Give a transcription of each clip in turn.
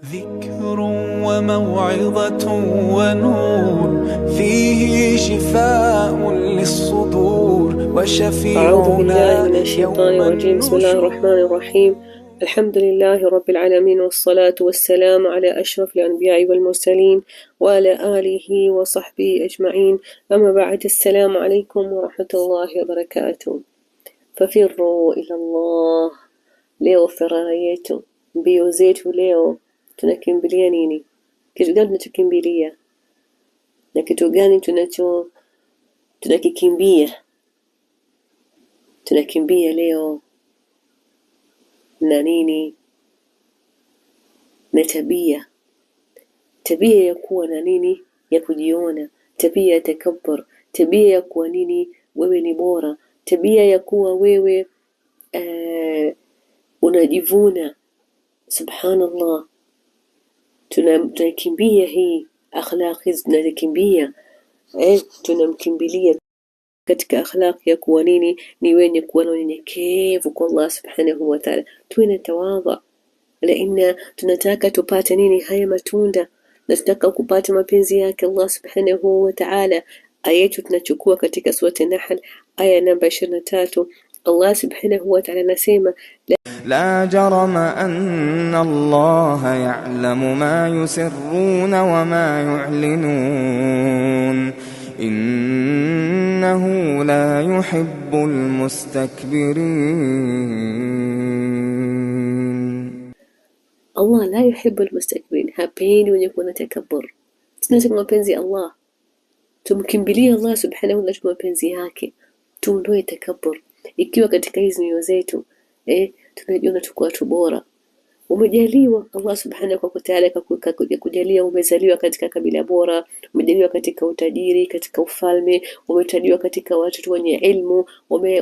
ذكر وموعظة ونور فيه شفاء للصدور أعوذ بالله من وشفيعنا الشيطان يوم الرجيم. بسم الله الرحمن الرحيم. الحمد لله رب العالمين، والصلاة والسلام على أشرف الأنبياء والمرسلين وعلى آله وصحبه أجمعين. أما بعد، السلام عليكم ورحمة الله وبركاته. ففروا إلى الله. Leo furaha yetu, mbio zetu leo, tunakimbilia nini? Kitu gani tunachokimbilia na kitu gani tunakikimbia? Tunakimbia leo na nini? Na tabia ya kuwa na nini, ya kujiona, tabia ya takabur, tabia ya kuwa nini, wewe ni bora, tabia ya kuwa wewe unajivuna. Subhanallah, tunakimbia hii akhlaq hizi, tunakimbia tunamkimbilia katika akhlaq ya kuwa nini, ni wenye kuwa na unyenyekevu kwa Allah subhanahu wa ta'ala, tuwe na tawadha. Laina tunataka tupate nini? Haya matunda, na tunataka kupata mapenzi yake Allah subhanahu wa ta'ala. Aya yetu tunachukua katika sura An-Nahl aya namba 23. Allah subhanahu wa ta'ala anasema, لا جرم أن الله يعلم ما يسرون وما يعلنون إنه لا يحب المستكبرين. Allah la yuhibbu almustakbirin, hapendi wenye kuwa na takabur. Tunataka mapenzi ya Allah, tumkimbilie Allah subhanahu wa ta'ala, mapenzi yake, tuondoe takabur. Ikiwa katika hizi nyoyo zetu tunajiona tuko watu bora, umejaliwa Allah subhanahu wa ta'ala kujalia, umezaliwa katika kabila bora, umejaliwa katika utajiri, katika ufalme, umejaliwa katika watu wenye ilmu,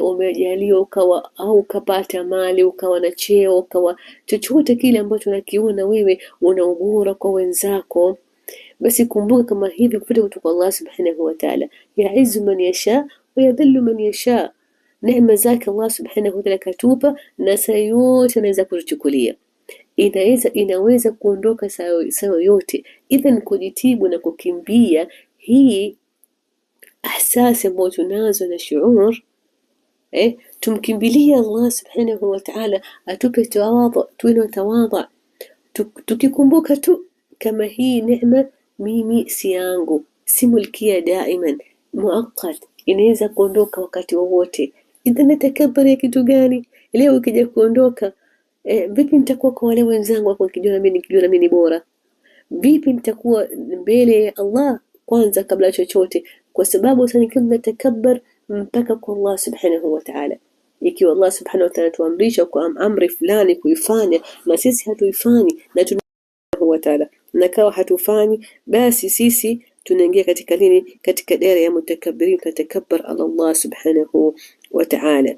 umejaliwa ukawa au ukapata mali, ukawa na cheo, ukawa chochote kile ambacho unakiona wewe una ubora kwa wenzako, basi kumbuka kama hivi kupata kutoka Allah subhanahu wa ta'ala. Ya'izzu man yasha wa yadhillu man yasha. Neema zake Allah subhanahu wa ta'ala katupa, na saa yote anaweza kutuchukulia, inaweza kuondoka saa yote. Idhan kujitibu na kukimbia hii ahsasi ambayo tunazo na shuur, tumkimbilia Allah subhanahu wa ta'ala atupe tawadhu, tuwe na tawadhu, tukikumbuka tu kama hii neema mimi si yangu, si mulkia daiman, muaqqat, inaweza kuondoka wakati wowote. Idhan natakabari ya kitu gani? Leo ukija kuondoka, vipi nitakuwa kwa wale wenzangu wako kijiona mimi ni bora? Vipi nitakuwa mbele ya Allah kwanza kabla chochote? Kwa sababu sana kama natakabbar mpaka kwa Allah subhanahu wa ta'ala. Ikiwa Allah subhanahu wa ta'ala tuamrisha kwa amri fulani kuifanya na sisi hatuifanyi, na subhanahu wa ta'ala nakawa hatufanyi, basi sisi tunaingia katika nini? Katika daira ya mutakabbirin, tutakabbar ala Allah subhanahu wa ta'ala.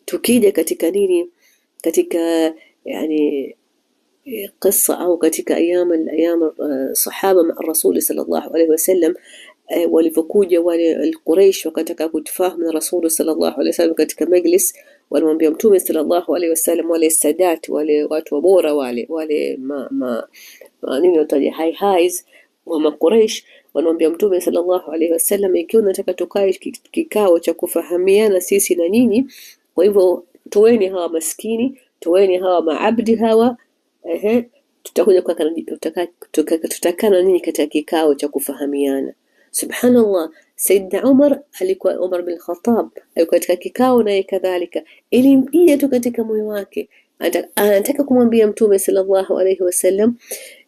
Tukija katika nini, katika yani qissa au katika ayam sahaba ma rasul sallallahu alayhi wasallam, walipokuja wale al-Quraysh wakataka kutifahamu na rasul sallallahu alayhi wasallam katika majlis, walimwambia mtume sallallahu alayhi wasallam, wale sadat, wale watu bora, wale nini wataje highs wa Quraysh, wanamwambia mtume sallallahu alayhi wasallam, ikiwa nataka tukae kikao cha kufahamiana sisi na nyinyi, kwa hivyo toweni hawa maskini, toweni hawa maabdi hawa, tutakuja tutakana nini katika kikao cha kufahamiana. Subhanallah, Sayyidina Umar alikuwa, Umar bin Khattab alikuwa katika kikao naye kadhalika, ilimpia tu katika moyo wake, anataka kumwambia mtume sallallahu alayhi wasallam,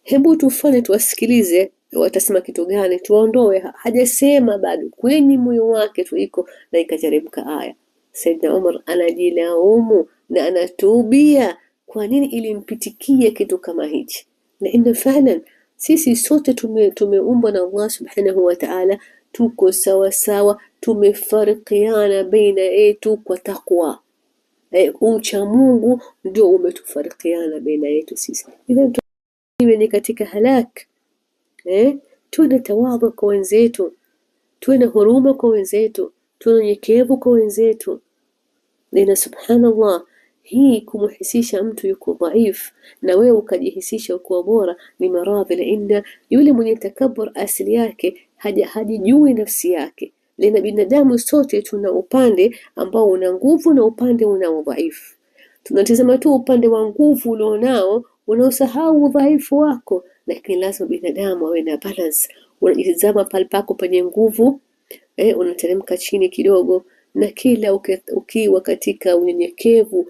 hebu tufanye tuwasikilize watasema kitu gani, tuondoe. Hajasema bado, kwenye moyo wake tu iko, na ikateremka aya. Sayyidina Umar anajilaumu na anatubia, kwa nini ilimpitikia kitu kama hichi? Na inna fa'lan sisi sote tumeumbwa na Allah subhanahu wa ta'ala, tuko sawa sawa, tumefarikiana baina yetu kwa taqwa. Ucha Mungu ndio umetufarikiana baina yetu sisi. Idhan tuwe ni katika halak. Tuwe na tawadhu kwa wenzetu, tuwe na huruma kwa wenzetu, tuwe nyenyekevu kwa wenzetu. Lina subhanallah, Hii kumuhisisha mtu yuko dhaifu na wewe ukajihisisha uko bora ni maradhi, laina yule mwenye takabur asili yake hajijui nafsi yake. Lina binadamu sote tuna upande ambao una nguvu na upande una udhaifu. Tunatazama tu upande wa nguvu ulionao, unaosahau udhaifu wako, lakini lazima binadamu awe na balance. Unajizama pale pako penye nguvu, unateremka chini kidogo, na kila ukiwa katika unyenyekevu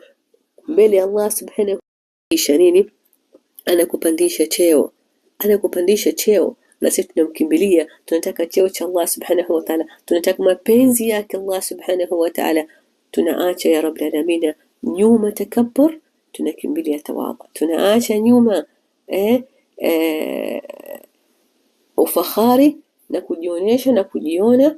mbele ya Allah subhanahu wa ta'ala, nini anakupandisha cheo, anakupandisha cheo. Na sisi tunamkimbilia, tunataka cheo cha Allah subhanahu wa ta'ala, tunataka mapenzi yake Allah subhanahu wa ta'ala. Tunaacha ya rabbil alamin nyuma takabbur, tunakimbilia tawadhu. Tunaacha nyuma ufakhari na kujionyesha na kujiona,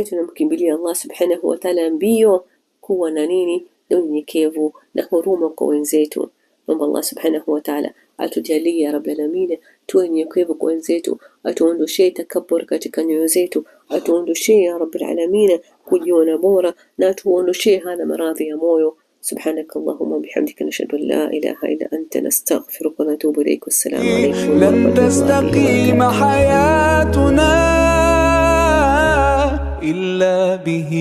tunamkimbilia Allah subhanahu wa ta'ala mbio kuwa na nini, na unyenyekevu na huruma kwa wenzetu. Naomba Allah subhanahu wa ta'ala atujalie ya rabbil alamin tuwe wenyekevu kwa wenzetu, atuondoshee takabbur katika nyoyo zetu, atuondoshee ya rabbil alamin kujiona bora, na atuondoshee hana maradhi ya moyo. سبحانك اللهم وبحمدك نشهد أن لا إله إلا أنت نستغفرك ونتوب إليك. والسلام عليكم ورحمة الله وبركاته. لن تستقيم حياتنا إلا به.